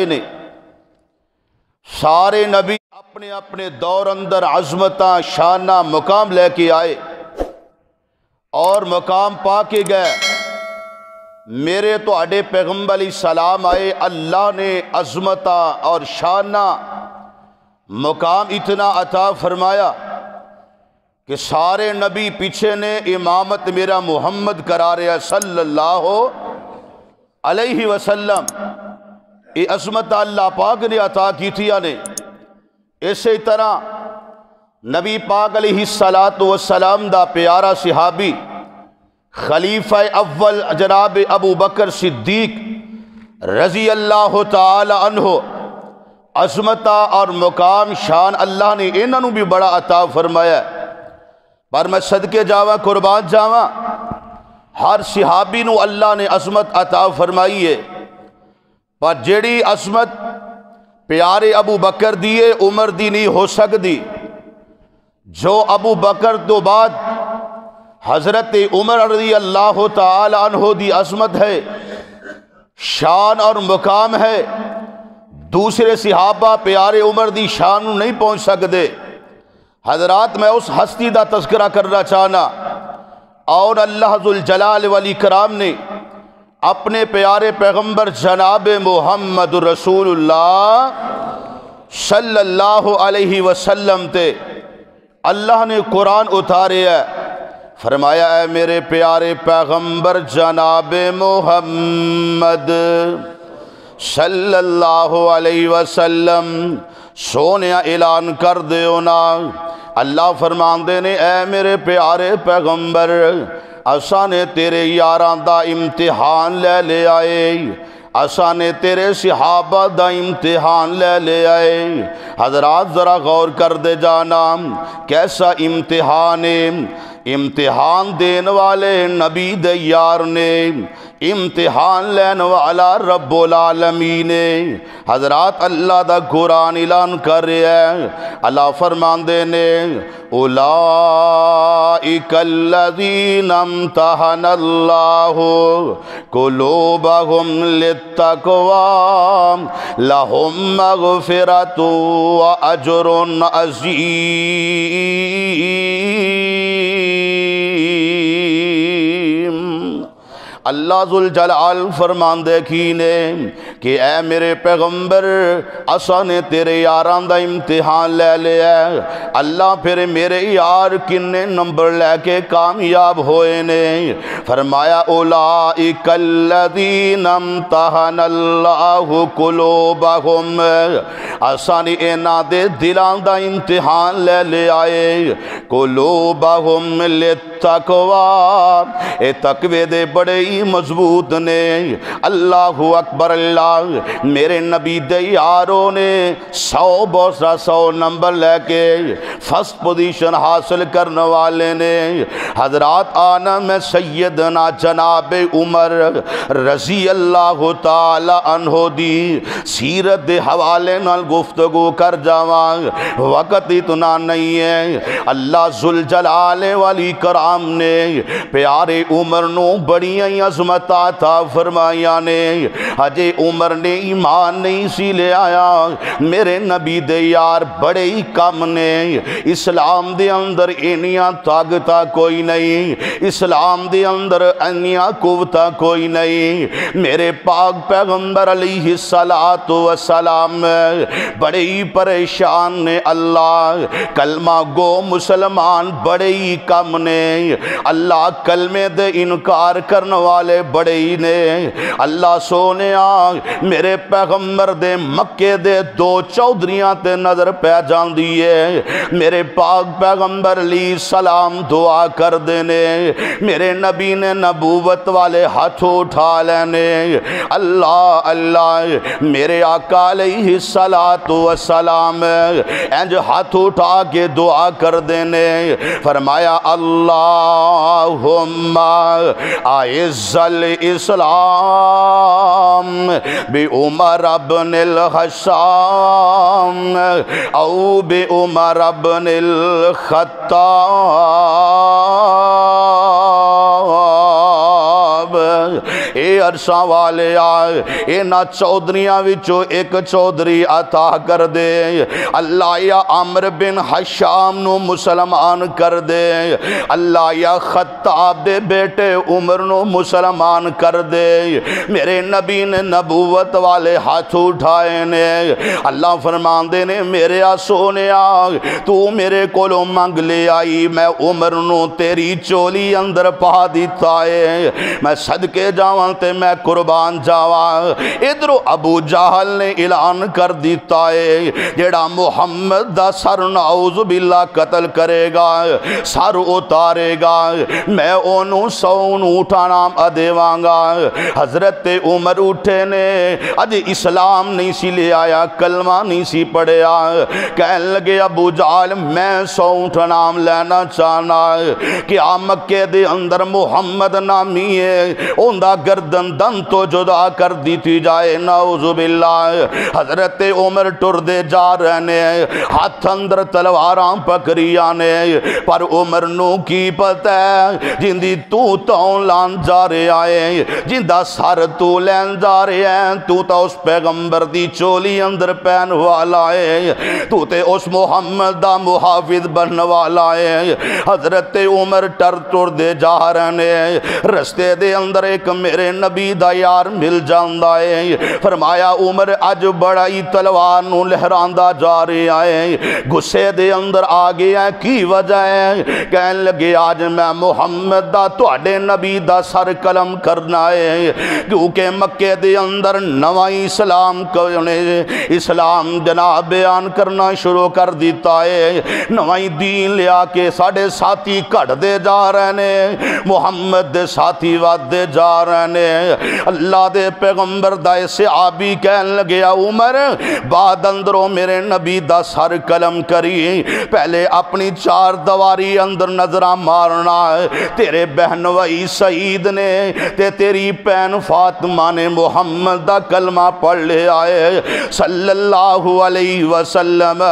آئے نے، سارے نبی اپنے اپنے دور اندر عظمتاں شانہ مقام لے کے آئے اور مقام پا کے گئے۔ میرے تو اڈے پیغمبر علیہ السلام آئے، اللہ نے عظمتاں اور شانہ مقام اتنا عطا فرمایا کہ سارے نبی پیچھے نے امامت میرا محمد کرا رہے صلی اللہ علیہ وسلم۔ یہ عظمت اللہ پاک نے عطا کی تھی نے۔ اسی طرح نبی پاک علیہ السلام دا پیارا صحابی خلیفہ اول جناب ابو بکر صدیق رضی اللہ تعالی عنہ، عظمتہ اور مقام شان اللہ نے انہوں بھی بڑا عطا فرمایا ہے۔ پر میں صدقے جاواں قربان جاواں، ہر صحابی نو اللہ نے عظمت عطا فرمائی ہے، پر جیڑی عظمت پیارے ابو بکر دیے عمر دی نہیں ہو سکتی۔ جو ابو بکر تو بعد حضرت عمر رضی اللہ تعالی عنہ دی عظمت ہے، شان اور مقام ہے، دوسرے صحابہ پیارے عمر دی شان نہیں پہنچ سکتے۔ حضرات میں اس ہستی دا تذکرہ کرنا چاہنا، اور اللہ ذوالجلال والاکرام نے اپنے پیارے پیغمبر جناب محمد رسول اللہ صلی اللہ علیہ وسلم تے اللہ نے قرآن اتارے ہے، فرمایا اے میرے پیارے پیغمبر جناب محمد صلی اللہ علیہ وسلم سونیا اعلان کر دیو نا۔ اللہ فرمان دے نے اے میرے پیارے پیغمبر، اساں نے تیرے یاراں دا امتحان لے آئے، اساں نے تیرے صحابہ دا امتحان لے آئے۔ حضرات ذرا غور کر دے جانا، کیسا امتحان ہے؟ امتحان دین والے نبی دے یار نے، امتحان لین والا رب العالمین۔ حضرات اللہ دا قرآن اعلان کر رہے ہیں، اللہ فرمان دے نے اولئک الذین امتحن اللہ قلوبہم للتقوی لہم مغفرۃ واجر عظیم۔ اللہ ذوالجلال فرمان دیکھینے کہ اے میرے پیغمبر، اساں نے تیرے یاران دا امتحان لے لیا۔ اللہ پھر میرے یار کنے نمبر لے کے کامیاب ہوئے نے؟ فرمایا اولئک الذین امتحن اللہ قلوبہم، اساں نے انہاں دے دلان دا امتحان لے آئے۔ قلوبہم للتقوی، اے تقوی دے بڑے مضبوط نے۔ اللہ اکبر اللہ، میرے نبی دے یاروں نے 100 نمبر لے کے فرسٹ پوزیشن حاصل کرنے والے نے۔ حضرات آنا میں سیدنا جناب عمر رضی اللہ تعالی عنہ دی سیرت دے حوالے نال گفتگو کر جاواں، وقت اتنا نہیں ہے۔ اللہ ذوالجلال والاکرام نے پیارے عمر نو بڑی عظمت عطا فرمایا نے۔ اجے عمر نے ایمان نہیں سی لے آیا، میرے نبی دے یار بڑے ہی کم نے۔ اسلام دے اندر انیاں طاقتہ کوئی نہیں، اسلام دے اندر انیاں قوتہ کوئی نہیں۔ میرے پاک پیغمبر علیہ السلام بڑے ہی پریشان نے۔ اللہ کلمہ گو مسلمان بڑے ہی کم نے، اللہ کلمے دے انکار کرنے والے بڑے ہی نے۔ اللہ سونے میرے پیغمبر دے مکے دے 2 چودھریاں تے نظر پہ جان دیئے۔ میرے پاک پیغمبر علیہ السلام دعا کر دینے، میرے نبی نے نبوت والے ہاتھ اٹھا لینے۔ اللہ اللہ، میرے آقا علیہ السلام انج ہاتھ اٹھا کے دعا کر دینے۔ فرمایا اللہم اعز الاسلام بعمر بن الخطاب او بعمر بن الخطاب۔ اے عرشاں والے آئے اینا چودھریاں وچوں ایک چودھری عطا کر دے اللہ، یا عمر بن حشام نو مسلمان کر دے اللہ، یا خطاب دے بیٹے عمر نو مسلمان کر دے۔ میرے نبی نے نبوت والے ہاتھ اٹھائے نے، اللہ فرماندے نے میرے سونیا تو میرے کولوں منگ لے آئی، میں عمر نو تیری چولی اندر پا دیتا ہے، میں صدقے جاواں تے میں قربان جاواں۔ ادھر ابو جہل نے اعلان کر دیتا ہے جیڑا محمد دا سر نعوذ باللہ قتل کرے گا، سر اتارے گا، میں اونوں 100 اونٹاں نام دیواں گا۔ حضرت عمر اٹھے نے، اج اسلام نہیں سی لے آیا، کلمہ نہیں سی پڑھیا، کہنے لگے ابو جہل میں 100 اونٹ نام لینا چاہنا کہ مکے دے اندر محمد نامی ہے اوندا گردن دن تو جدا کر دیتی جائے، نعوذ باللہ۔ حضرت عمر ٹر دے جا رہنے، ہاتھ اندر تلواراں پکڑیاں نے، پر عمر نو کی پتہ ہے جندی تو لان جا رہے آئے، جندہ سر تو لین جا رہے ہیں، تو اس پیغمبر دی چولی اندر پہن والا ہے، تو تے اس محمد دا محافظ بن والا ہے۔ حضرت عمر ٹر دے جا رہنے، رستے دے اندر ایک میرے نبی دا یار مل جاندہ ہے، فرمایا عمر اج بڑا ہی تلوار نو لہراندا جا رہے آئے، غصے دے اندر آگے ہیں، کی وجہ ہے؟ کہنے لگے آج میں محمد دا تواڈے نبی دا سر قلم کرنا ہے، کیونکہ مکے دے اندر نوائی اسلام جناب بیان کرنا شروع کر دیتا ہے، نوائی دین لیا کے ساڑھے ساتھی کٹ دے جا رہنے، محمد دے ساتھی واد دے جا رہنے۔ اللہ دے پیغمبر دا صحابی کہنے لگے عمر بعد اندروں میرے نبی دا سر قلم کری، پہلے اپنی 4 دیواری اندر نظرہ مارنا ہے، تیرے بہن وہی سعید نے تے تیری پین فاطمہ نے محمد دا کلمہ پڑھ لے آئے صلی اللہ علیہ وسلم۔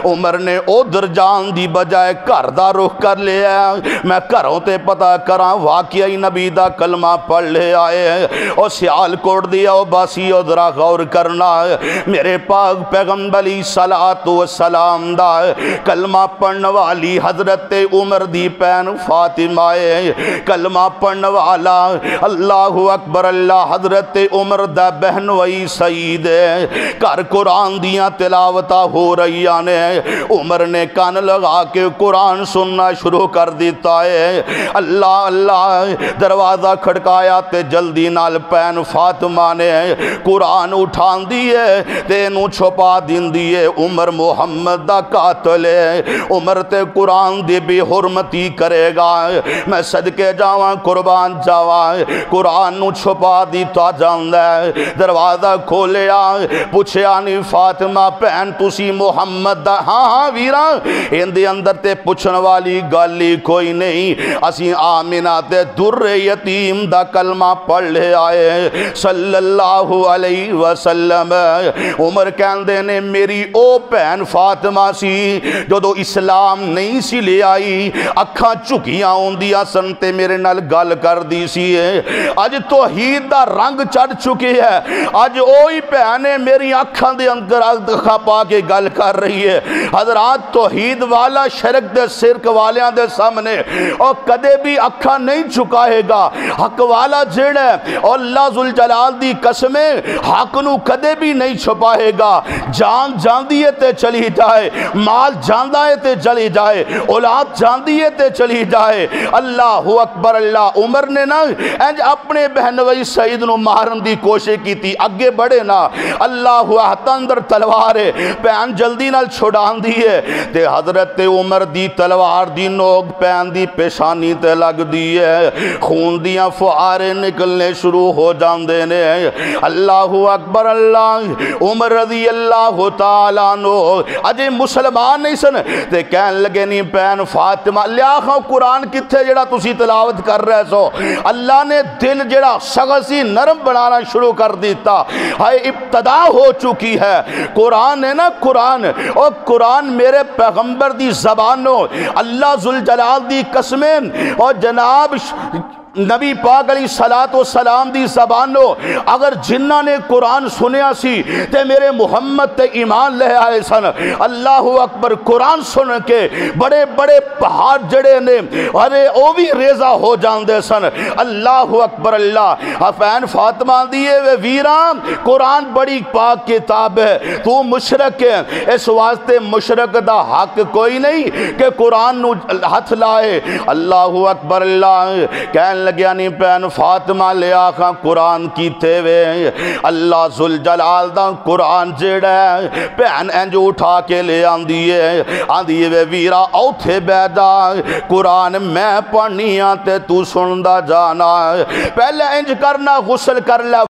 عمر نے ادھر جان دی بجائے گھر دا رخ کر لیا، میں گھروں تے پتہ کراں واقعی نبی دا کلمہ پڑھ لے آئے، اور سیال کوٹ دیا او باسی ادھرا غور کرنا، میرے پاک پیغمبر علیہ السلام دا کلمہ پڑھن والی حضرت عمر دی پین فاطمہ کلمہ پڑھن والا اللہ اکبر اللہ حضرت عمر دا بہن وہی سعید ہے، گھر قرآن دیاں تلاوتہ ہو رہی نے، عمر نے کان لگا کے قرآن سننا شروع کر دیتا ہے، اللہ اللہ دروازہ کھڑکایا تے جلدی نال پین فاطمہ نے قرآن اٹھان دیئے تے نو چھپا دین دیئے، عمر محمد دا قاتل ہے، عمر تے قرآن دی بھی حرمتی کرے گا، میں صدقے جاواں قربان جاواں، قرآن نو چھپا دیتا جاندہ ہے، دروازہ کھولیا پوچھیا نہیں فاطمہ پہن تسی محمد دا، ہاں ویران اندے اندر تے پوچھن والی گالی کوئی نہیں، اسی آمینہ تے در یتیم دا کلمہ پڑھ لے آئے صلی اللہ علیہ وسلم۔ عمر کہندے نے میری او پہن فاطمہ سی جو دو اسلام نہیں سی لے آئی، اکھاں چکیاں ہوندیاں سن تے میرے نال گل کر دی سی ہے، آج توحید دا رنگ چڑھ چکے ہے، آج اوہی پہنے میری اکھاں دے اندر اکھاں پا کے گل کر رہی ہے۔ حضرات توحید والا شرک دے سرک والیاں دے سامنے اور کدے بھی اکھاں نہیں چکائے گا، حق والا جڑ ہے اور اللہ ذوالجلال دی قسمیں حق نو کدے بھی نہیں چھپائے گا، جان جان دیئے تے چلی جائے، مال جان دیئے تے چلی جائے، اولاد جان دیئے تے چلی جائے، اللہ اکبر اللہ۔ عمر نے نا انج اپنے بہنوئی سعید نو مارن دی کوشش کی تھی، اگے بڑھے نا، اللہ ہاتھ اندر تلوار ہے، پین جلدی نال چھڑان دیئے تے حضرت عمر دی تلوار دی نوک پین دی پیشانی تے لگ دیئے، خون دیاں فعارے نکلنے شروع ہو جان دینے، اللہ اکبر اللہ۔ عمر رضی اللہ تعالیٰ عنہ اجے مسلمان نہیں سن تے کہن لگے نہیں پین فاطمہ لیا خواہ قرآن کتھے جڑا تسی تلاوت کر رہے سو، اللہ نے دل جڑا سغسی نرم بنانا شروع کر دیتا، ہائے ابتدا ہو چکی ہے، قرآن ہے نا قرآن، اور قرآن میرے پیغمبر دی زبانوں اللہ ذوالجلال دی قسمیں اور جناب نبی پاک علیہ السلام دی زبانو اگر جنہ نے قرآن سنیا سی تے میرے محمد تے ایمان لے آئے سن۔ اللہ اکبر، قرآن سن کے بڑے بڑے پہاڑ جڑے نے ارے او بھی ریزہ ہو جاندے سن۔ اللہ اکبر اللہ۔ حفین فاطمہ دیئے وے ویران، قرآن بڑی پاک کتاب ہے، تو مشرک ہے، اس واسطے مشرک دا حق کوئی نہیں کہ قرآن نو ہاتھ لائے۔ اللہ اکبر اللہ۔ کہن لگیا نہیں پین فاطمہ لے آخا قرآن کی تھے وے، اللہ ذوالجلال دا قرآن جڑا ہے پین انج اٹھا کے لے آندیے وے ویرا اوتھے بیدا قرآن میں پڑھنی آتے تو سندہ جانا، پہلے انج کرنا غسل کر لے